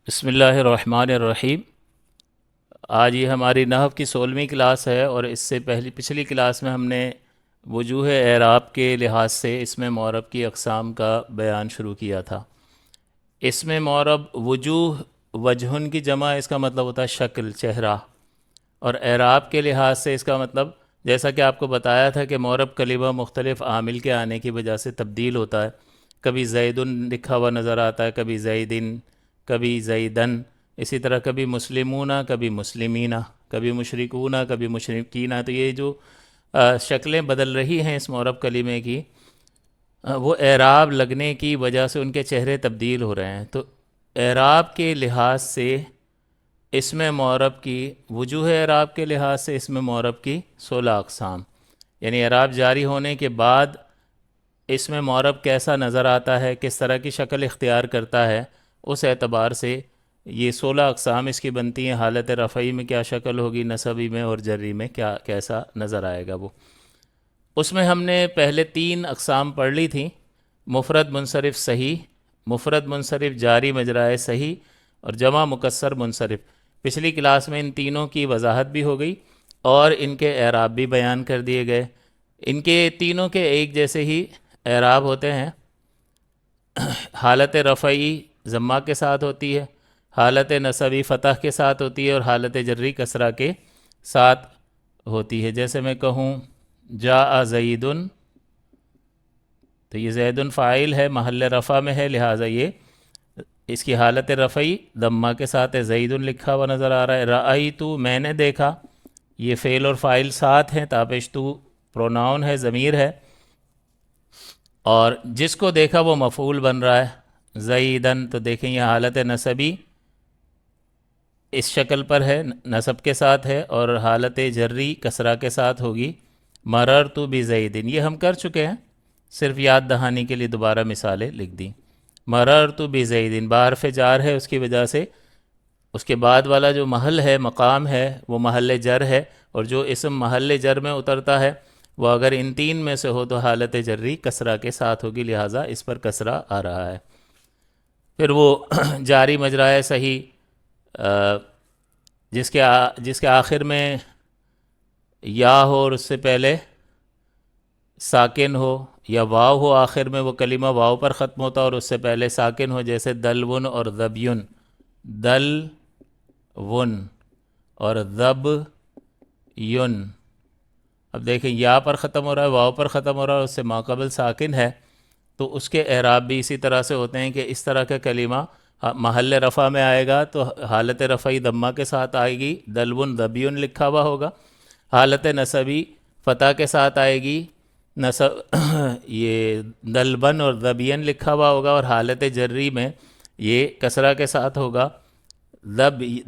بسم اللہ الرحمن الرحیم۔ آج یہ ہماری نحو کی 16ویں کلاس ہے، اور اس سے پچھلی کلاس میں ہم نے وجوہ اعراب کے لحاظ سے اسم معرب کی اقسام کا بیان شروع کیا تھا۔ اسم معرب وجوہ، وجہن کی جمع، اس کا مطلب ہوتا ہے شکل، چہرہ، اور اعراب کے لحاظ سے اس کا مطلب، جیسا کہ آپ کو بتایا تھا کہ معرب کلمہ مختلف عامل کے آنے کی وجہ سے تبدیل ہوتا ہے۔ کبھی زیدن لکھا ہوا نظر آتا ہے، کبھی زیدن، کبھی زیدن، اسی طرح کبھی مسلمون، کبھی مسلمین، کبھی مشرکون، کبھی مشرکین۔ تو یہ جو شکلیں بدل رہی ہیں اس معرب کلمے کی، وہ اعراب لگنے کی وجہ سے ان کے چہرے تبدیل ہو رہے ہیں۔ تو اعراب کے لحاظ سے اسم معرب کی، وجوہ اعراب کے لحاظ سے اسم معرب کی 16 اقسام، یعنی اعراب جاری ہونے کے بعد اسم معرب کیسا نظر آتا ہے، کس طرح کی شکل اختیار کرتا ہے، اس اعتبار سے یہ 16 اقسام اس کی بنتی ہیں۔ حالت رفعی میں کیا شکل ہوگی، نصبی میں اور جری میں کیسا نظر آئے گا وہ۔ اس میں ہم نے پہلے 3 اقسام پڑھ لی تھیں: مفرد منصرف صحیح، مفرد منصرف جاری مجرائے صحیح، اور جمع مکسر منصرف۔ پچھلی کلاس میں ان تینوں کی وضاحت بھی ہو گئی اور ان کے اعراب بھی بیان کر دیے گئے۔ ان کے تینوں کے ایک جیسے ہی اعراب ہوتے ہیں۔ حالت رفعی ضمہ کے ساتھ ہوتی ہے، حالت نصبی فتح کے ساتھ ہوتی ہے، اور حالت جری کسرہ کے ساتھ ہوتی ہے۔ جیسے میں کہوں جاء زیدن، تو یہ زیدن فاعل ہے، محل رفع میں ہے، لہٰذا یہ اس کی حالت رفعی ضمہ کے ساتھ ہے، زیدن لکھا ہوا نظر آ رہا ہے۔ رأیتو، میں نے دیکھا، یہ فعل اور فاعل ساتھ ہیں، تابش تو پروناؤن ہے، ضمیر ہے، اور جس کو دیکھا وہ مفعول بن رہا ہے زیدن۔ تو دیکھیں یہ حالت نصبی اس شکل پر ہے، نصب کے ساتھ ہے، اور حالت جری کسرہ کے ساتھ ہوگی، مررت بزیدن۔ یہ ہم کر چکے ہیں، صرف یاد دہانی کے لیے دوبارہ مثالیں لکھ دیں۔ مررت بزیدن بحرف جار ہے، اس کی وجہ سے اس کے بعد والا جو محل ہے، مقام ہے، وہ محل جر ہے، اور جو اسم محل جر میں اترتا ہے وہ اگر ان 3 میں سے ہو تو حالت جری کسرہ کے ساتھ ہوگی، لہٰذا اس پر کسرہ آ رہا ہے۔ پھر وہ جاری مجرائے صحیح، جس کے آخر میں یا ہو اور اس سے پہلے ساکن ہو، یا واو ہو آخر میں، وہ کلمہ واو پر ختم ہوتا اور اس سے پہلے ساکن ہو، جیسے دلون اور ذبیون، دلون اور ذبیون۔ اب دیکھیں یا پر ختم ہو رہا ہے، واو پر ختم ہو رہا ہے، اس سے ماقبل ساکن ہے، تو اس کے اعراب بھی اسی طرح سے ہوتے ہیں کہ اس طرح کا کلمہ محل رفع میں آئے گا تو حالت رفعی ضمہ کے ساتھ آئے گی، دلون ذبیون لکھا ہوا ہوگا۔ حالت نصبی فتح کے ساتھ آئے گی، نصب یہ دلبن اور ذبین لکھا ہوا ہوگا، اور حالت جری میں یہ کسرہ کے ساتھ ہوگا،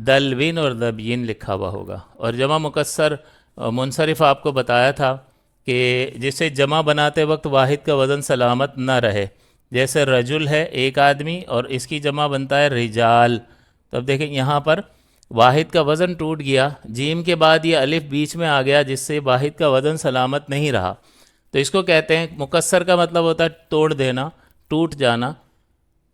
دلوین اور ذبین لکھا ہوا ہوگا۔ اور جمع مکسر منصرف آپ کو بتایا تھا کہ جسے جمع بناتے وقت واحد کا وزن سلامت نہ رہے، جیسے رجل ہے ایک آدمی، اور اس کی جمع بنتا ہے رجال۔ تو اب دیکھیں یہاں پر واحد کا وزن ٹوٹ گیا، جیم کے بعد یہ الف بیچ میں آ گیا، جس سے واحد کا وزن سلامت نہیں رہا، تو اس کو کہتے ہیں مکسر، کا مطلب ہوتا ہے توڑ دینا، ٹوٹ جانا۔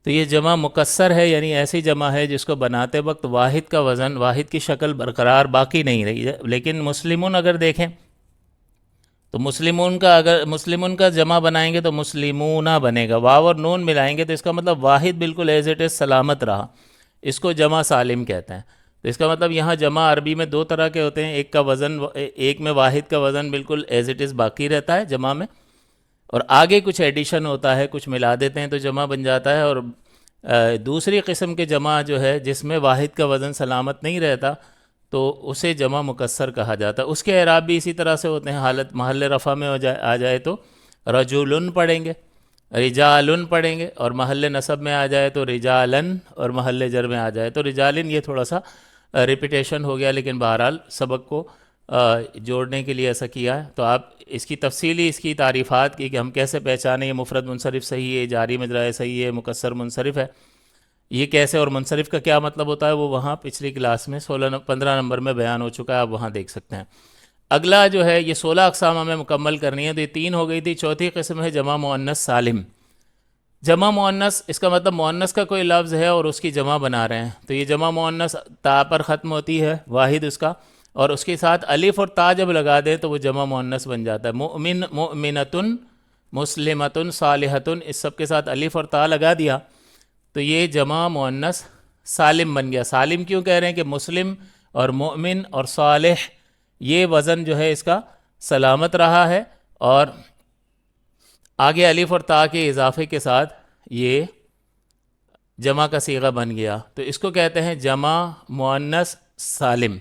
تو یہ جمع مکسر ہے، یعنی ایسی جمع ہے جس کو بناتے وقت واحد کا وزن، واحد کی شکل برقرار باقی نہیں رہی ہے۔ لیکن مسلمون اگر دیکھیں تو مسلمون کا جمع بنائیں گے تو مسلمون بنے گا، واو اور نون ملائیں گے تو اس کا مطلب واحد بالکل ایز اٹ از سلامت رہا، اس کو جمع سالم کہتے ہیں۔ تو اس کا مطلب یہاں جمع عربی میں 2 طرح کے ہوتے ہیں، ایک میں واحد کا وزن بالکل ایز اٹ از باقی رہتا ہے جمع میں، اور آگے کچھ ایڈیشن ہوتا ہے، کچھ ملا دیتے ہیں تو جمع بن جاتا ہے، اور دوسری قسم کے جمع جو ہے جس میں واحد کا وزن سلامت نہیں رہتا تو اسے جمع مکسر کہا جاتا ہے۔ اس کے اعراب بھی اسی طرح سے ہوتے ہیں، حالت محل رفع میں آ جائے تو رجولن پڑھیں گے، رجالن پڑھیں گے، اور محل نصب میں آ جائے تو رجالن، اور محل جر میں آ جائے تو رجالن۔ یہ تھوڑا سا ریپیٹیشن ہو گیا، لیکن بہرحال سبق کو جوڑنے کے لیے ایسا کیا ہے۔ تو آپ اس کی تفصیلی اس کی تعریفات کی کہ ہم کیسے پہچانیں یہ مفرد منصرف صحیح ہے، جاری مجرائے صحیح ہے، مکسر منصرف ہے، یہ کیسے، اور منصرف کا کیا مطلب ہوتا ہے، وہ وہاں پچھلی کلاس میں 15 نمبر میں بیان ہو چکا ہے، آپ وہاں دیکھ سکتے ہیں۔ اگلا جو ہے یہ 16 اقسام ہمیں مکمل کرنی ہے، تو یہ 3 ہو گئی تھی۔ چوتھی قسم ہے جمع مؤنث سالم۔ جمع مؤنث، اس کا مطلب مؤنث کا کوئی لفظ ہے اور اس کی جمع بنا رہے ہیں، تو یہ جمع مؤنث تا پر ختم ہوتی ہے، واحد اس کا، اور اس کے ساتھ الف اور تا جب لگا دیں تو وہ جمع مؤنث بن جاتا ہے۔ مؤمن، مؤمنتن، مسلمتن، صالحتن، اس سب کے ساتھ الف اور تا لگا دیا تو یہ جمع مؤنث سالم بن گیا۔ سالم کیوں کہہ رہے ہیں کہ مسلم اور مؤمن اور صالح یہ وزن جو ہے اس کا سلامت رہا ہے، اور آگے الف اور تا کے اضافے کے ساتھ یہ جمع کا صیغہ بن گیا، تو اس کو کہتے ہیں جمع مؤنث سالم۔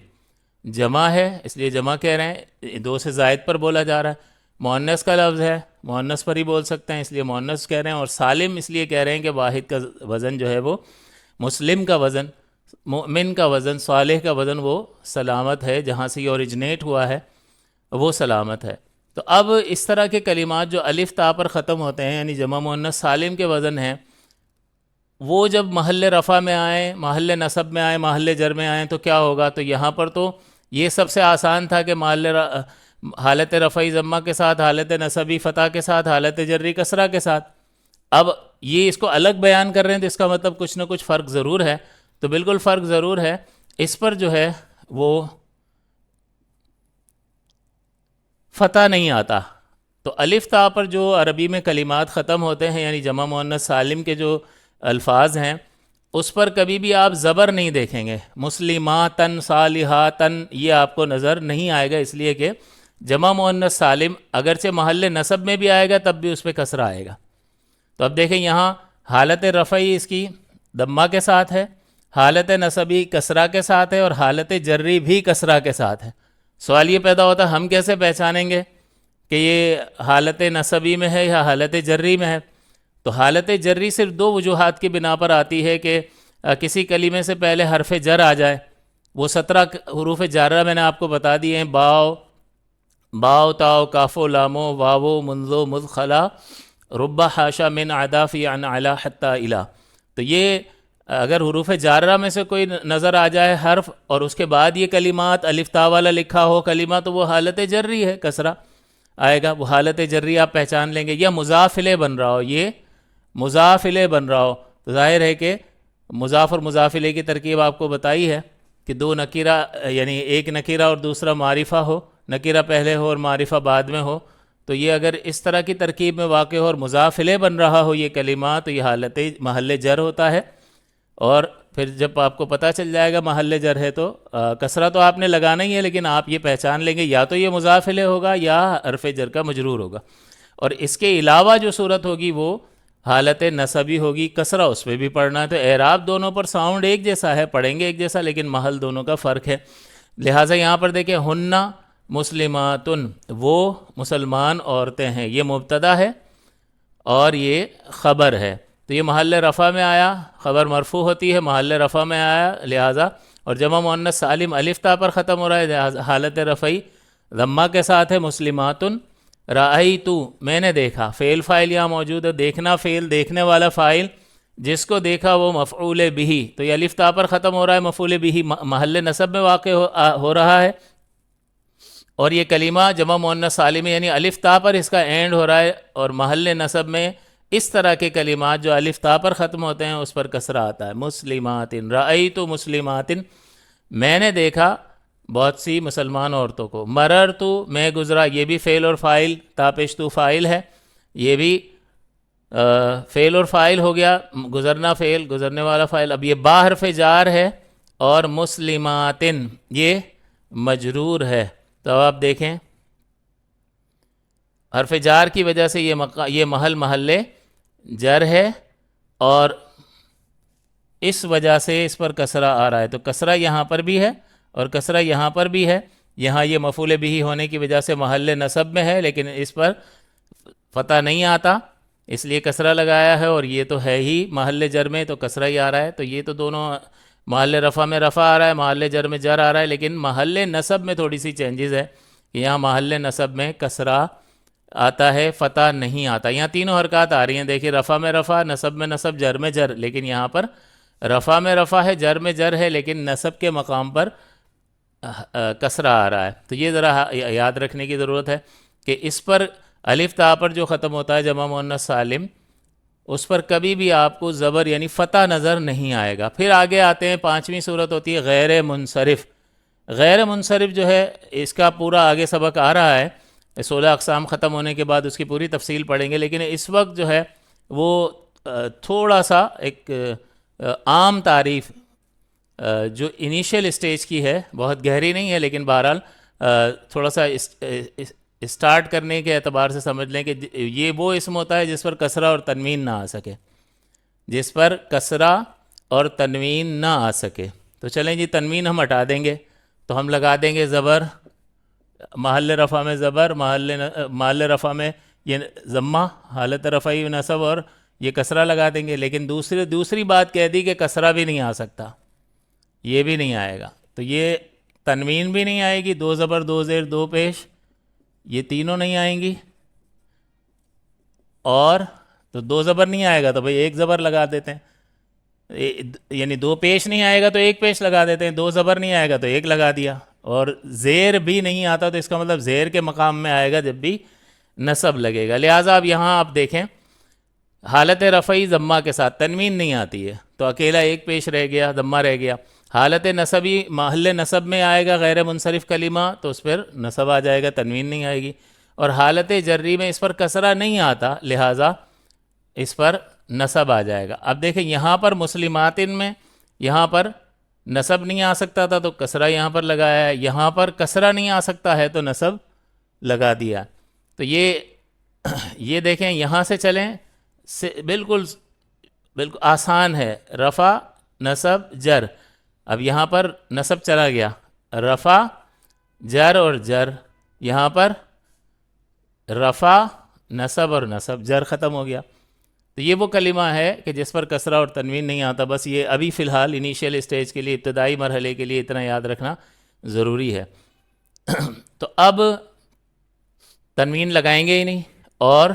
جمع ہے اس لیے جمع کہہ رہے ہیں، دو سے زائد پر بولا جا رہا ہے، مؤنث کا لفظ ہے مؤنث پر ہی بول سکتے ہیں اس لیے مؤنث کہہ رہے ہیں، اور سالم اس لیے کہہ رہے ہیں کہ واحد کا وزن جو ہے وہ مسلم کا وزن، مؤمن کا وزن، صالح کا وزن وہ سلامت ہے، جہاں سے یہ اوریجنیٹ ہوا ہے وہ سلامت ہے۔ تو اب اس طرح کے کلمات جو الف تا پر ختم ہوتے ہیں یعنی جمع مؤنث سالم کے وزن ہیں، وہ جب محل رفع میں آئیں، محل نصب میں آئیں، محل جر میں آئیں تو کیا ہوگا؟ تو یہاں پر تو یہ سب سے آسان تھا کہ حالت رفعی ضمہ کے ساتھ، حالت نصبی فتح کے ساتھ، حالت جری کسرہ کے ساتھ۔ اب یہ اس کو الگ بیان کر رہے ہیں تو اس کا مطلب کچھ نہ کچھ فرق ضرور ہے، تو بالکل فرق ضرور ہے۔ اس پر جو ہے وہ فتح نہیں آتا، تو الف تا پر جو عربی میں کلمات ختم ہوتے ہیں یعنی جمع مؤنث سالم کے جو الفاظ ہیں اس پر کبھی بھی آپ زبر نہیں دیکھیں گے، مسلماتن، صالحاتن، یہ آپ کو نظر نہیں آئے گا، اس لیے کہ جمع مؤنث سالم اگرچہ محل نصب میں بھی آئے گا تب بھی اس پہ کسرہ آئے گا۔ تو اب دیکھیں یہاں حالت رفعی اس کی ضمہ کے ساتھ ہے، حالت نصبی کسرہ کے ساتھ ہے، اور حالت جری بھی کسرہ کے ساتھ ہے۔ سوال یہ پیدا ہوتا ہے ہم کیسے پہچانیں گے کہ یہ حالت نصبی میں ہے یا حالت جری میں ہے؟ تو حالت جری صرف دو وجوہات کی بنا پر آتی ہے کہ کسی کلمے سے پہلے حرف جر آ جائے، وہ 17 حروف جارہ میں نے آپ کو بتا دیے ہیں، باؤ، باؤ، تاؤ، کافو، لامو، واو، منزو، مدخلا، ربا، حاشا، من، عدا، فی، عن، علا، حتی، الا۔ تو یہ اگر حروف جارہ میں سے کوئی نظر آ جائے حرف اور اس کے بعد یہ کلمات الف تا والا لکھا ہو کلمہ تو وہ حالت جری ہے، کسرہ آئے گا، وہ حالت جری آپ پہچان لیں گے۔ یا مضاف الیہ بن رہا ہو، یہ مضاف الیہ بن رہا ہو تو ظاہر ہے کہ مضاف اور مضاف الیہ کی ترکیب آپ کو بتائی ہے کہ دو نکیرہ یعنی ایک نکیرہ اور دوسرا معرفہ ہو، نکیرہ پہلے ہو اور معرفہ بعد میں ہو، تو یہ اگر اس طرح کی ترکیب میں واقع ہو اور مضاف الیہ بن رہا ہو یہ کلمہ تو یہ حالت محل جر ہوتا ہے، اور پھر جب آپ کو پتہ چل جائے گا محل جر ہے تو کسرہ تو آپ نے لگانا ہی ہے، لیکن آپ یہ پہچان لیں گے یا تو یہ مضاف الیہ ہوگا یا حرف جر کا مجرور ہوگا، اور اس کے علاوہ جو صورت ہوگی وہ حالت نصبی ہوگی، کسرہ اس پہ بھی پڑھنا ہے، تو اعراب دونوں پر ساؤنڈ ایک جیسا ہے، پڑھیں گے ایک جیسا، لیکن محل دونوں کا فرق ہے۔ لہٰذا یہاں پر دیکھیں ہنہ مسلماتن، وہ مسلمان عورتیں ہیں، یہ مبتدا ہے اور یہ خبر ہے، تو یہ محل رفع میں آیا، خبر مرفوع ہوتی ہے، محل رفع میں آیا لہٰذا، اور جمع مؤنث سالم الف تا پر ختم ہو رہا ہے لہٰذا حالت رفعی ضمہ کے ساتھ ہے، مسلماتن۔ رأیتو، میں نے دیکھا، فعل فاعل یہاں موجود ہے، دیکھنا فعل، دیکھنے والا فاعل، جس کو دیکھا وہ مفعول بہ، تو یہ الف تا پر ختم ہو رہا ہے، مفعول بہ محل نصب میں واقع ہو رہا ہے، اور یہ کلمہ جمع مؤنث سالم یعنی الف تا پر اس کا اینڈ ہو رہا ہے، اور محل نصب میں اس طرح کے کلمات جو الف تا پر ختم ہوتے ہیں اس پر کسرہ آتا ہے۔ مسلمات، رأیت مسلمات، میں نے دیکھا بہت سی مسلمان عورتوں کو۔ مررت، میں گزرا، یہ بھی فعل اور فاعل، تا پیش تو فاعل ہے، یہ بھی فعل اور فاعل ہو گیا، گزرنا فعل، گزرنے والا فاعل۔ اب یہ با حرف جار ہے اور مسلمات یہ مجرور ہے، تو آپ دیکھیں حرف جار کی وجہ سے یہ محل جر ہے، اور اس وجہ سے اس پر کسرہ آ رہا ہے، تو کسرہ یہاں پر بھی ہے اور کسرہ یہاں پر بھی ہے، یہاں یہ مفعول بہ ہونے کی وجہ سے محل نصب میں ہے لیکن اس پر فتح نہیں آتا اس لیے کسرہ لگایا ہے، اور یہ تو ہے ہی محل جر میں تو کسرہ ہی آ رہا ہے، تو یہ تو دونوں محل رفع میں رفع آ رہا ہے، محل جر میں جر آ رہا ہے، لیکن محل نصب میں تھوڑی سی چینجز ہے کہ یہاں محل نصب میں کسرہ آتا ہے، فتح نہیں آتا۔ یہاں تینوں حرکات آ رہی ہیں، دیکھیے رفع میں رفع، نصب میں نصب، جر میں جر، لیکن یہاں پر رفع میں رفع ہے، جر میں جر ہے، لیکن نصب کے مقام پر کسرہ آ رہا ہے، تو یہ ذرا یاد رکھنے کی ضرورت ہے کہ اس پر الف تا پر جو ختم ہوتا ہے جمع مؤنث سالم اس پر کبھی بھی آپ کو زبر یعنی فتح نظر نہیں آئے گا۔ پھر آگے آتے ہیں، پانچویں صورت ہوتی ہے غیر منصرف۔ غیر منصرف جو ہے اس کا پورا آگے سبق آ رہا ہے، 16 اقسام ختم ہونے کے بعد اس کی پوری تفصیل پڑھیں گے، لیکن اس وقت جو ہے وہ تھوڑا سا ایک عام تعریف جو انیشیل اسٹیج کی ہے، بہت گہری نہیں ہے، لیکن بہرحال تھوڑا سا اسٹارٹ کرنے کے اعتبار سے سمجھ لیں کہ یہ وہ اسم ہوتا ہے جس پر کسرہ اور تنوین نہ آ سکے، جس پر کسرہ اور تنوین نہ آ سکے۔ تو چلیں جی، تنوین ہم ہٹا دیں گے، تو ہم لگا دیں گے زبر، محل رفع میں زبر، محل رفع میں یہ ضمہ، حالت رفعی نصب، اور یہ کسرہ لگا دیں گے۔ لیکن دوسری بات کہہ دی کہ کسرہ بھی نہیں آ سکتا، یہ بھی نہیں آئے گا، تو یہ تنوین بھی نہیں آئے گی، 2 زبر 2 زیر 2 پیش، یہ تینوں نہیں آئیں گی، اور تو 2 زبر نہیں آئے گا تو بھئی 1 زبر لگا دیتے ہیں، یعنی 2 پیش نہیں آئے گا تو 1 پیش لگا دیتے ہیں، 2 زبر نہیں آئے گا تو 1 لگا دیا، اور زیر بھی نہیں آتا تو اس کا مطلب زیر کے مقام میں آئے گا جب بھی نصب لگے گا۔ لہٰذا اب یہاں آپ دیکھیں، حالت رفعی ضمہ کے ساتھ تنوین نہیں آتی ہے تو اکیلا 1 پیش رہ گیا، ضمہ رہ گیا۔ حالت نصبی محل نصب میں آئے گا غیر منصرف کلمہ تو اس پر نصب آ جائے گا، تنوین نہیں آئے گی، اور حالت جری میں اس پر کسرہ نہیں آتا، لہٰذا اس پر نصب آ جائے گا۔ اب دیکھیں یہاں پر مسلماتن میں یہاں پر نصب نہیں آ سکتا تھا تو کسرہ یہاں پر لگایا ہے، یہاں پر کسرہ نہیں آ سکتا ہے تو نصب لگا دیا۔ تو یہ دیکھیں یہاں سے چلیں، بالکل آسان ہے، رفع نصب جر۔ اب یہاں پر نصب چلا گیا، رفع جر اور جر، یہاں پر رفع نصب اور نصب، جر ختم ہو گیا۔ تو یہ وہ کلمہ ہے کہ جس پر کسرہ اور تنوین نہیں آتا، بس یہ ابھی فی الحال انیشیل اسٹیج کے لیے، ابتدائی مرحلے کے لیے اتنا یاد رکھنا ضروری ہے۔ تو اب تنوین لگائیں گے ہی نہیں، اور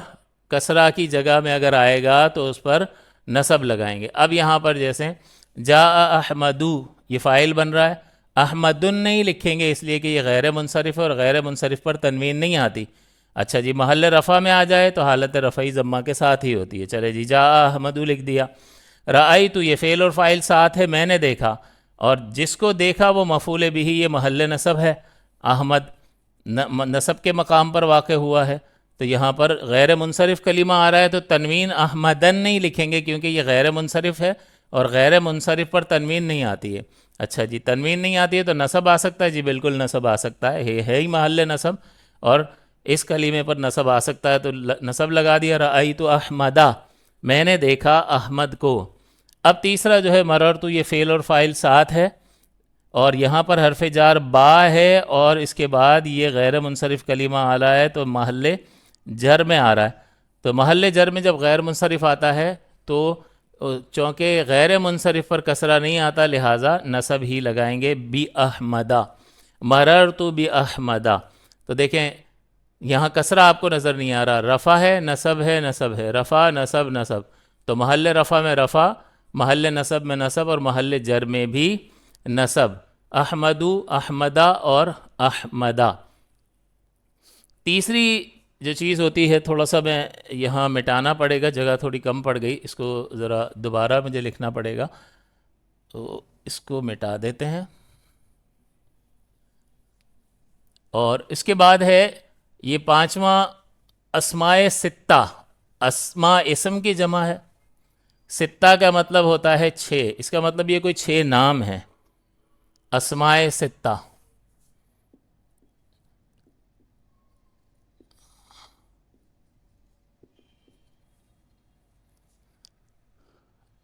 کسرہ کی جگہ میں اگر آئے گا تو اس پر نصب لگائیں گے۔ اب یہاں پر جیسے جاء احمدو، یہ فاعل بن رہا ہے، احمدن نہیں لکھیں گے اس لیے کہ یہ غیر منصرف ہے اور غیر منصرف پر تنوین نہیں آتی۔ اچھا جی، محل رفع میں آ جائے تو حالت رفعی ضمہ کے ساتھ ہی ہوتی ہے۔ چلے جی، جاء احمدو لکھ دیا، رأیتو یہ فعل اور فاعل ساتھ ہے، میں نے دیکھا، اور جس کو دیکھا وہ مفعول بھی، یہ محل نصب ہے، احمد نصب کے مقام پر واقع ہوا ہے، تو یہاں پر غیر منصرف کلمہ آ رہا ہے تو تنوین احمدن نہیں لکھیں گے کیونکہ یہ غیر منصرف ہے اور غیر منصرف پر تنوین نہیں آتی ہے۔ اچھا جی، تنوین نہیں آتی ہے تو نصب آ سکتا ہے، جی بالکل نصب آ سکتا ہے ہی محل نصب، اور اس کلمے پر نصب آ سکتا ہے تو نصب لگا دیا، رأیت احمدہ، میں نے دیکھا احمد کو۔ اب تیسرا جو ہے مررتو، یہ فعل اور فاعل ساتھ ہے، اور یہاں پر حرف جار با ہے، اور اس کے بعد یہ غیر منصرف کلمہ آ رہا ہے تو محل جر میں آ رہا ہے۔ تو محل جر میں جب غیر منصرف آتا ہے تو چونکہ غیر منصرف پر کسرہ نہیں آتا، لہٰذا نصب ہی لگائیں گے، بی احمدہ، مررتو بی احمدہ۔ تو دیکھیں یہاں کسرہ آپ کو نظر نہیں آ رہا، رفع ہے نصب ہے، نصب ہے، رفع نصب نصب، تو محل رفع میں رفع، محل نصب میں نصب، اور محل جر میں بھی نصب، احمدو، احمدہ اور احمدہ۔ تیسری جو چیز ہوتی ہے، تھوڑا سا میں یہاں مٹانا پڑے گا، جگہ تھوڑی کم پڑ گئی، اس کو ذرا دوبارہ مجھے لکھنا پڑے گا، تو اس کو مٹا دیتے ہیں۔ اور اس کے بعد ہے یہ پانچواں، اسماء ستہ، اسماء اسم کی جمع ہے، ستہ کا مطلب ہوتا ہے 6، اس کا مطلب یہ کوئی 6 نام ہیں، اسماء ستہ۔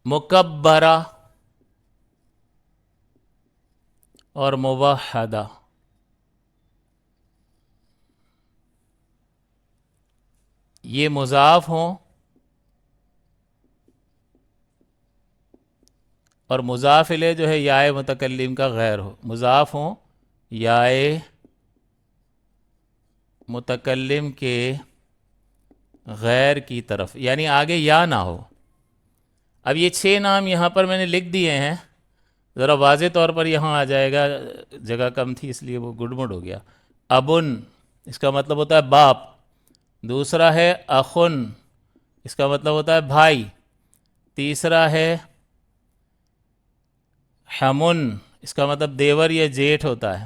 مکبرہ اور موحدہ، یہ مضاف ہوں اور مضاف الیہ جو ہے یائے متکلم کا غیر ہو، مضاف ہوں یائے متکلم کے غیر کی طرف، یعنی آگے یا نہ ہو۔ اب یہ 6 نام یہاں پر میں نے لکھ دیے ہیں، ذرا واضح طور پر یہاں آ جائے گا، جگہ کم تھی اس لیے وہ گڑمڑ ہو گیا۔ ابن، اس کا مطلب ہوتا ہے باپ، دوسرا ہے اخن، اس کا مطلب ہوتا ہے بھائی، تیسرا ہے حمن، اس کا مطلب دیور یا جیٹھ ہوتا ہے۔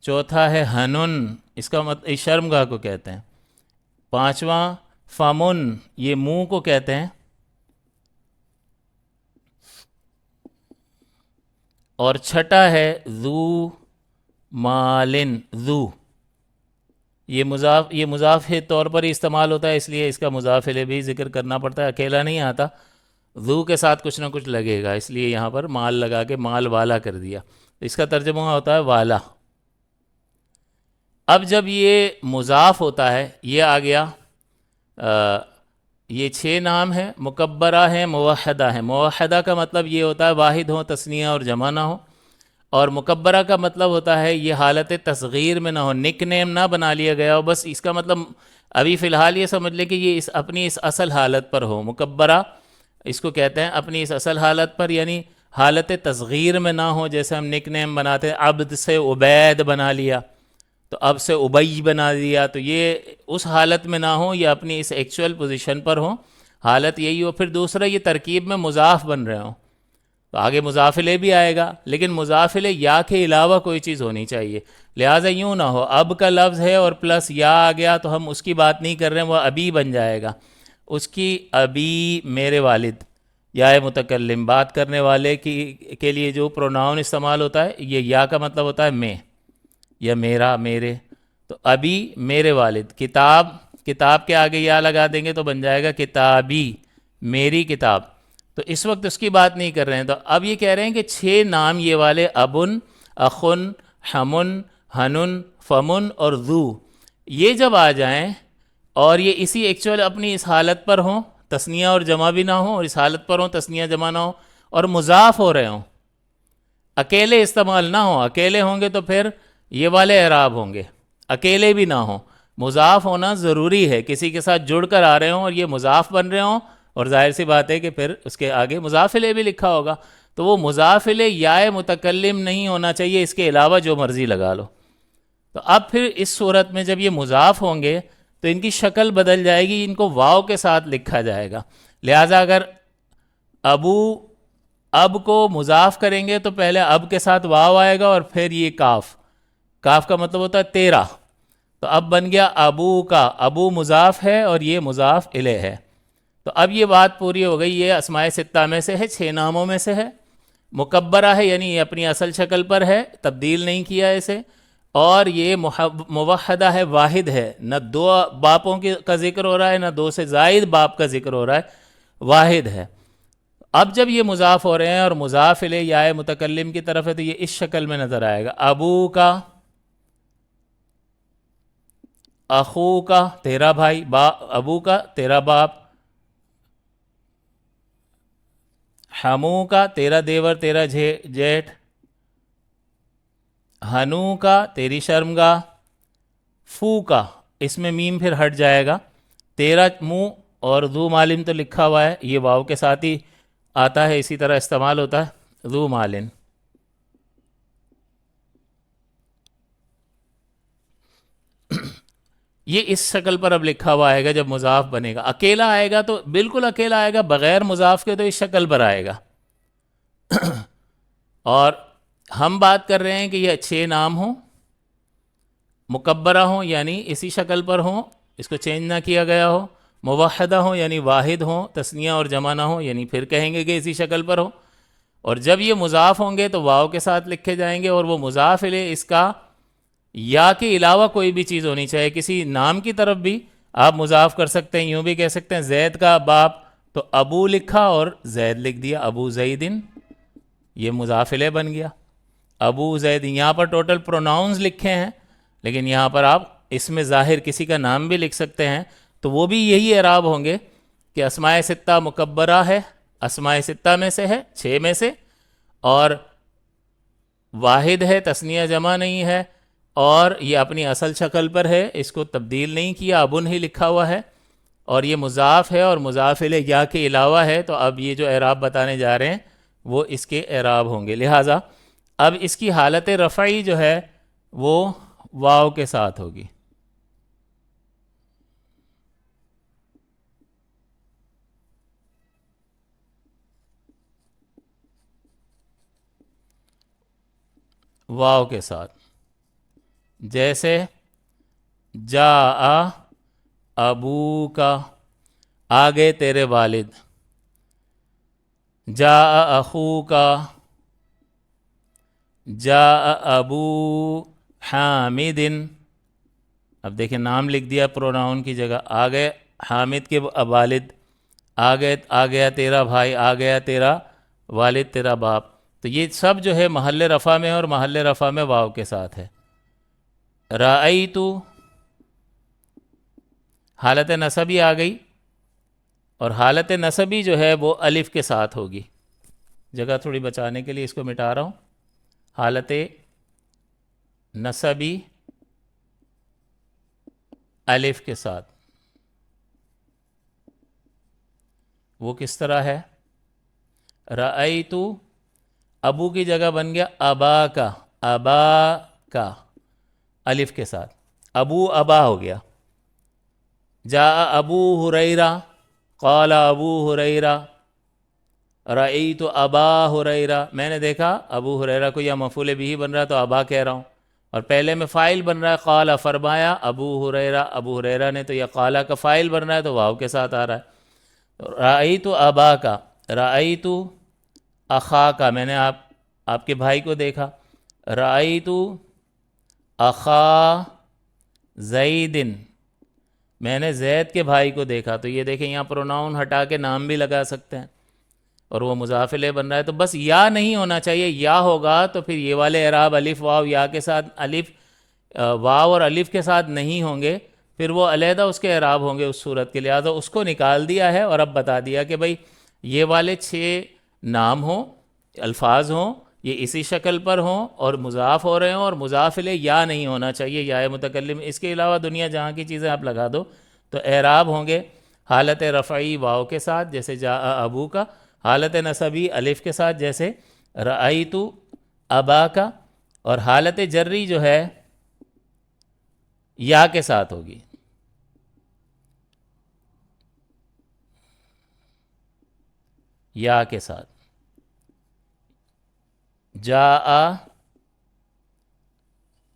چوتھا ہے ہنن، اس کا مطلب شرمگاہ کو کہتے ہیں۔ پانچواں فمن، یہ منہ کو کہتے ہیں۔ اور چھٹا ہے ذو مالن، ذو یہ مضاف کے طور پر ہی استعمال ہوتا ہے، اس لیے اس کا مضاف الیہ بھی ذکر کرنا پڑتا ہے، اکیلا نہیں آتا، ذو کے ساتھ کچھ نہ کچھ لگے گا، اس لیے یہاں پر مال لگا کے مال والا کر دیا، اس کا ترجمہ ہوتا ہے والا۔ اب جب یہ مضاف ہوتا ہے، یہ آ گیا، یہ 6 نام ہیں، مکبرہ ہیں، موحدہ ہیں۔ موحدہ کا مطلب یہ ہوتا ہے واحد ہو، تثنیہ اور جمع نہ ہو، اور مکبرہ کا مطلب ہوتا ہے یہ حالت تصغیر میں نہ ہو، نک نیم نہ بنا لیا گیا ہو، بس اس کا مطلب ابھی فی الحال یہ سمجھ لیں کہ یہ اپنی اس اصل حالت پر ہو۔ مکبرہ اس کو کہتے ہیں اپنی اس اصل حالت پر، یعنی حالت تصغیر میں نہ ہو، جیسے ہم نک نیم بناتے ہیں، عبد سے عبید بنا لیا تو اب سے ابی بنا دیا، تو یہ اس حالت میں نہ ہو، یا اپنی اس ایکچول پوزیشن پر ہو، حالت یہی ہو۔ پھر دوسرا یہ ترکیب میں مضاف بن رہے ہوں، تو آگے مضاف الیہ بھی آئے گا، لیکن مضاف الیہ یا کے علاوہ کوئی چیز ہونی چاہیے، لہٰذا یوں نہ ہو اب کا لفظ ہے اور پلس یا آ گیا تو ہم اس کی بات نہیں کر رہے ہیں، وہ ابی بن جائے گا، اس کی ابی میرے والد، یا متکلم بات کرنے والے کے لیے جو پروناؤن استعمال ہوتا ہے، یہ یا کا مطلب ہوتا ہے میں یا میرا، میرے، تو ابھی میرے والد۔ کتاب، کتاب کے آگے یا لگا دیں گے تو بن جائے گا کتابی، میری کتاب، تو اس وقت اس کی بات نہیں کر رہے ہیں۔ تو اب یہ کہہ رہے ہیں کہ 6 نام یہ والے ابن، اخن، حمن، ہنن، فمن اور ذو، یہ جب آ جائیں اور یہ اسی ایکچول اپنی اس حالت پر ہوں، تثنیہ اور جمع بھی نہ ہوں، اور اس حالت پر ہوں تثنیہ جمع نہ ہوں، اور مضاف ہو رہے ہوں، اکیلے استعمال نہ ہوں، اکیلے ہوں گے تو پھر یہ والے اعراب ہوں گے، اکیلے بھی نہ ہوں، مضاف ہونا ضروری ہے، کسی کے ساتھ جڑ کر آ رہے ہوں اور یہ مضاف بن رہے ہوں، اور ظاہر سی بات ہے کہ پھر اس کے آگے مضاف الیہ بھی لکھا ہوگا، تو وہ مضاف الیہ یا متکلم نہیں ہونا چاہیے، اس کے علاوہ جو مرضی لگا لو۔ تو اب پھر اس صورت میں جب یہ مضاف ہوں گے تو ان کی شکل بدل جائے گی، ان کو واو کے ساتھ لکھا جائے گا، لہٰذا اگر ابو، اب کو مضاف کریں گے تو پہلے اب کے ساتھ واو آئے گا اور پھر یہ کاف، کاف کا مطلب ہوتا ہے تیرا، تو اب بن گیا ابو کا، ابو مضاف ہے اور یہ مضاف الیہ ہے۔ تو اب یہ بات پوری ہو گئی، یہ اسماء ستہ میں سے ہے، 6 ناموں میں سے ہے، مکبرہ ہے یعنی یہ اپنی اصل شکل پر ہے، تبدیل نہیں کیا اسے، اور یہ موحدہ ہے، واحد ہے، نہ 2 باپوں کا ذکر ہو رہا ہے، نہ 2 سے زائد باپ کا ذکر ہو رہا ہے، واحد ہے۔ اب جب یہ مضاف ہو رہے ہیں اور مضاف الیہ یا متکلم کی طرف ہے تو یہ اس شکل میں نظر آئے گا، ابو کا، اخو کا تیرا بھائی، ابو کا تیرا باپ، حمو کا تیرا دیور، تیرا جیٹھ، ہنو کا تیری شرمگاہ، فو کا، اس میں میم پھر ہٹ جائے گا، تیرا منہ، اور ذو مالن تو لکھا ہوا ہے، یہ واو کے ساتھ ہی آتا ہے، اسی طرح استعمال ہوتا ہے، ذو مالن۔ یہ اس شکل پر اب لکھا ہوا آئے گا جب مضاف بنے گا، اکیلا آئے گا تو بالکل اکیلا آئے گا، بغیر مضاف کے تو اس شکل پر آئے گا۔ اور ہم بات کر رہے ہیں کہ یہ 6 نام ہوں، مکبرہ ہوں یعنی اسی شکل پر ہوں، اس کو چینج نہ کیا گیا ہو، موحدہ ہوں یعنی واحد ہوں، تثنیہ اور جمع نہ ہوں یعنی پھر کہیں گے کہ اسی شکل پر ہوں، اور جب یہ مضاف ہوں گے تو واو کے ساتھ لکھے جائیں گے، اور وہ مضاف الیہ اس کا یا کے علاوہ کوئی بھی چیز ہونی چاہیے، کسی نام کی طرف بھی آپ مضاف کر سکتے ہیں، یوں بھی کہہ سکتے ہیں زید کا باپ، تو ابو لکھا اور زید لکھ دیا، ابو زیدن، یہ مضاف الیہ بن گیا، ابو زید۔ یہاں پر ٹوٹل پروناؤنز لکھے ہیں، لیکن یہاں پر آپ اس میں ظاہر کسی کا نام بھی لکھ سکتے ہیں، تو وہ بھی یہی اعراب ہوں گے کہ اسماء ستہ مکبرہ ہے، اسماء ستہ میں سے ہے، 6 میں سے، اور واحد ہے، تثنیہ جمع نہیں ہے، اور یہ اپنی اصل شکل پر ہے، اس کو تبدیل نہیں کیا، ابن ہی لکھا ہوا ہے، اور یہ مضاف ہے اور مضاف الیہ یا کے علاوہ ہے، تو اب یہ جو اعراب بتانے جا رہے ہیں وہ اس کے اعراب ہوں گے، لہٰذا اب اس کی حالت رفعی جو ہے وہ واو کے ساتھ ہوگی۔ واو کے ساتھ، جیسے جا ابو کا، آگے تیرے والد، جا اخو کا، جا ابو حامد، اب دیکھیں نام لکھ دیا پروناؤن کی جگہ، آ گئے حامد کے والد، آ گیا تیرا بھائی، آ گیا تیرا والد، تیرا باپ. تو یہ سب جو ہے محل رفع میں، اور محل رفع میں واو کے ساتھ ہے. رأیتو حالت نصبی آ گئی، اور حالت نصبی جو ہے وہ الف کے ساتھ ہوگی. جگہ تھوڑی بچانے کے لیے اس کو مٹا رہا ہوں. حالت نصبی الف کے ساتھ، وہ کس طرح ہے؟ رأیتو ابو کی جگہ بن گیا ابا کا، ابا کا الف کے ساتھ، ابو ابا ہو گیا. جاء ابو ہریرہ، قال ابو ہریرہ، رأیت ابا ہریرہ، میں نے دیکھا ابو ہریرہ کو، یا مفعول بہ بن رہا ہے تو ابا کہہ رہا ہوں، اور پہلے میں فاعل بن رہا ہے قال، فرمایا ابو ہریرہ، ابو ہریرہ نے، تو یہ قال کا فاعل بن رہا ہے تو واو کے ساتھ آ رہا ہے. رأیت ابا کا، رأیت اخا کا، میں نے آپ کے بھائی کو دیکھا. رأیت اخا زید، میں نے زید کے بھائی کو دیکھا. تو یہ دیکھیں یہاں پروناؤن ہٹا کے نام بھی لگا سکتے ہیں، اور وہ مضاف الیہ بن رہا ہے. تو بس یا نہیں ہونا چاہیے، یا ہوگا تو پھر یہ والے اعراب الف واو یا کے ساتھ، الف واو اور الف کے ساتھ نہیں ہوں گے، پھر وہ علیحدہ اس کے اعراب ہوں گے اس صورت کے. لہٰذا اس کو نکال دیا ہے، اور اب بتا دیا کہ بھئی یہ والے 6 نام ہوں، الفاظ ہوں، یہ اسی شکل پر ہوں اور مضاف ہو رہے ہوں، اور مضاف الیہ یا نہیں ہونا چاہیے، یا متکلم. اس کے علاوہ دنیا جہاں کی چیزیں آپ لگا دو تو اعراب ہوں گے حالت رفعی واو کے ساتھ جیسے جاء ابو کا، حالت نصبی الف کے ساتھ جیسے رأیت ابا کا، اور حالت جری جو ہے یا کے ساتھ ہوگی. یا کے ساتھ جاء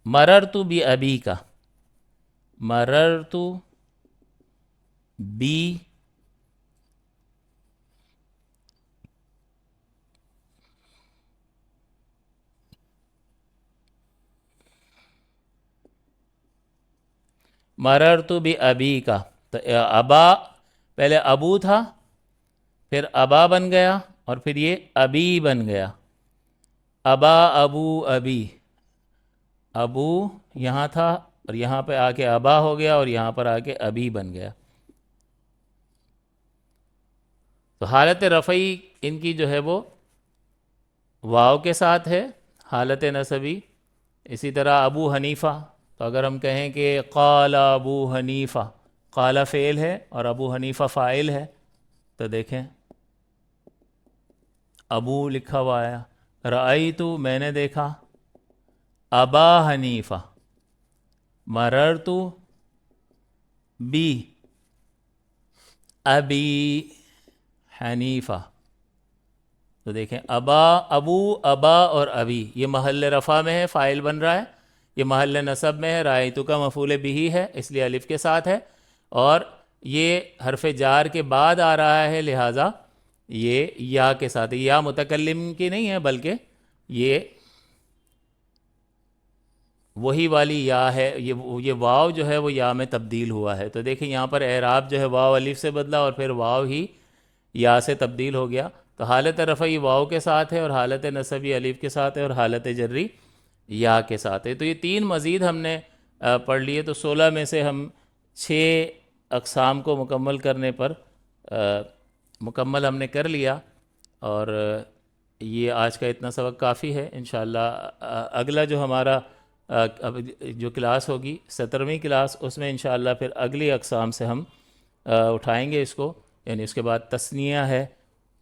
مررت بی کا، مررت بی مررت بی کا. تو ابا پہلے ابو تھا، پھر ابا بن گیا، اور پھر یہ ابی بن گیا. ابا ابو ابی، ابو یہاں تھا اور یہاں پہ آ کے ابا ہو گیا، اور یہاں پر آ کے ابی بن گیا. تو حالت رفعی ان کی جو ہے وہ واو کے ساتھ ہے، حالت نصبی. اسی طرح ابو حنیفہ، تو اگر ہم کہیں کہ قال ابو حنیفہ، قال فعل ہے اور ابو حنیفہ فاعل ہے، تو دیکھیں ابو لکھا ہوا آیا. رأیت میں نے دیکھا، ابا حنیفہ، مررت بی ابی حنیفہ. تو دیکھیں ابا، ابو، ابا اور ابی، یہ محل رفع میں ہے، فاعل بن رہا ہے. یہ محل نصب میں ہے، رأیت کا مفعول بہ ہے اس لیے الف کے ساتھ ہے، اور یہ حرف جار کے بعد آ رہا ہے، لہٰذا یہ یا کے ساتھ. یا متکلم کی نہیں ہے بلکہ یہ وہی والی یا ہے، یہ واو جو ہے وہ یا میں تبدیل ہوا ہے. تو دیکھیں یہاں پر اعراب جو ہے واو الف سے بدلا، اور پھر واو ہی یا سے تبدیل ہو گیا. تو حالت رفعی واو کے ساتھ ہے، اور حالت نصبی الف کے ساتھ ہے، اور حالت جری یا کے ساتھ ہے. تو یہ 3 مزید ہم نے پڑھ لیے. تو 16 میں سے ہم 6 اقسام کو مکمل کرنے پر مکمل ہم نے کر لیا، اور یہ آج کا اتنا سبق کافی ہے. انشاءاللہ اگلا جو ہمارا اب جو کلاس ہوگی 17ویں کلاس، اس میں انشاءاللہ پھر اگلی اقسام سے ہم اٹھائیں گے اس کو. یعنی اس کے بعد تثنیہ ہے،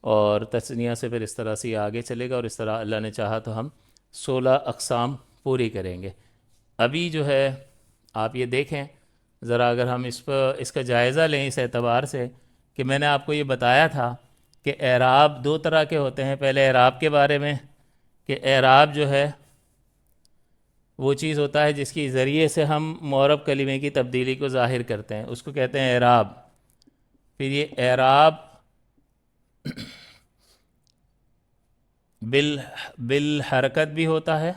اور تثنیہ سے پھر اس طرح سے یہ آگے چلے گا، اور اس طرح اللہ نے چاہا تو ہم 16 اقسام پوری کریں گے. ابھی جو ہے آپ یہ دیکھیں ذرا، اگر ہم اس کا جائزہ لیں اس اعتبار سے کہ میں نے آپ کو یہ بتایا تھا کہ اعراب 2 طرح کے ہوتے ہیں. پہلے اعراب کے بارے میں کہ اعراب جو ہے وہ چیز ہوتا ہے جس کے ذریعے سے ہم معرب کلمے کی تبدیلی کو ظاہر کرتے ہیں، اس کو کہتے ہیں اعراب۔ پھر یہ اعراب بالحرکت بھی ہوتا ہے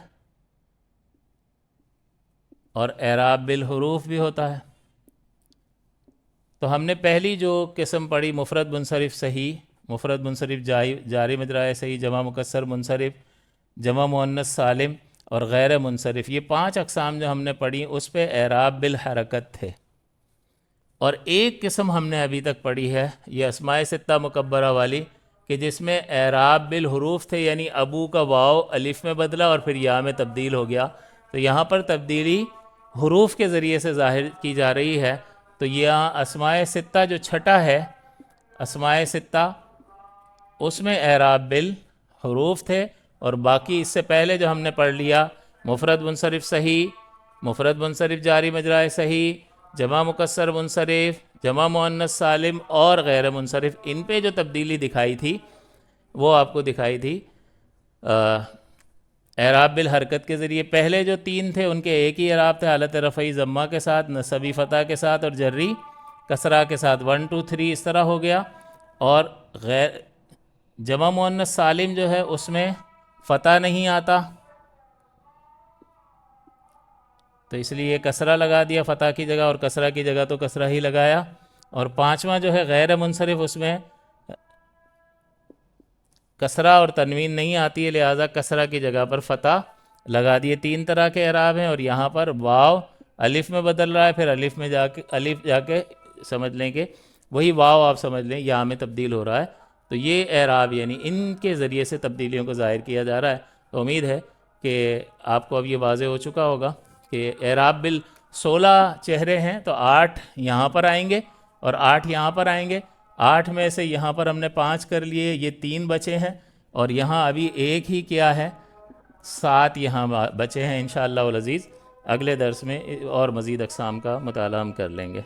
اور اعراب بالحروف بھی ہوتا ہے۔ تو ہم نے پہلی جو قسم پڑھی مفرد منصرف صحیح، مفرد منصرف جاری مجرائے صحیح، جمع مکسر منصرف، جمع مؤنث سالم اور غیر منصرف، یہ 5 اقسام جو ہم نے پڑھی اس پہ اعراب بالحرکت تھے۔ اور ایک قسم ہم نے ابھی تک پڑھی ہے، یہ اسماء ستہ مکبرہ والی، کہ جس میں اعراب بالحروف تھے، یعنی ابو کا واو الف میں بدلا اور پھر یا میں تبدیل ہو گیا۔ تو یہاں پر تبدیلی حروف کے ذریعے سے ظاہر کی جا رہی ہے۔ تو یہاں اسماء ستہ جو چھٹا ہے، اسماء ستہ، اس میں اعراب بالحروف تھے، اور باقی اس سے پہلے جو ہم نے پڑھ لیا مفرد منصرف صحیح، مفرد منصرف جاری مجرائے صحیح، جمع مکسر منصرف، جمع مؤنث سالم اور غیر منصرف، ان پہ جو تبدیلی دکھائی تھی وہ آپ کو دکھائی تھی اعراب بالحرکت کے ذریعے۔ پہلے جو 3 تھے ان کے ایک ہی اعراب تھے، حالت رفعی ضمہ کے ساتھ، نصبی فتح کے ساتھ اور جری کسرہ کے ساتھ، 1 2 3 اس طرح ہو گیا۔ اور غیر جمع مؤنث سالم جو ہے اس میں فتح نہیں آتا، تو اس لیے کسرہ لگا دیا فتح کی جگہ، اور کسرہ کی جگہ تو کسرہ ہی لگایا۔ اور 5واں جو ہے غیر منصرف، اس میں کسرہ اور تنوین نہیں آتی ہے، لہٰذا کسرہ کی جگہ پر فتح لگا دیے۔ 3 طرح کے اعراب ہیں، اور یہاں پر واو الف میں بدل رہا ہے، پھر الف میں جا کے سمجھ لیں کہ وہی واو آپ سمجھ لیں یا میں تبدیل ہو رہا ہے۔ تو یہ اعراب یعنی ان کے ذریعے سے تبدیلیوں کو ظاہر کیا جا رہا ہے۔ تو امید ہے کہ آپ کو اب یہ واضح ہو چکا ہوگا کہ اعراب 16 چہرے ہیں، تو 8 یہاں پر آئیں گے اور 8 یہاں پر آئیں گے۔ 8 میں سے یہاں پر ہم نے 5 کر لیے، یہ 3 بچے ہیں، اور یہاں ابھی ایک ہی کیا ہے، 7 یہاں بچے ہیں۔ انشاءاللہ العزیز اگلے درس میں اور مزید اقسام کا مطالعہ ہم کر لیں گے۔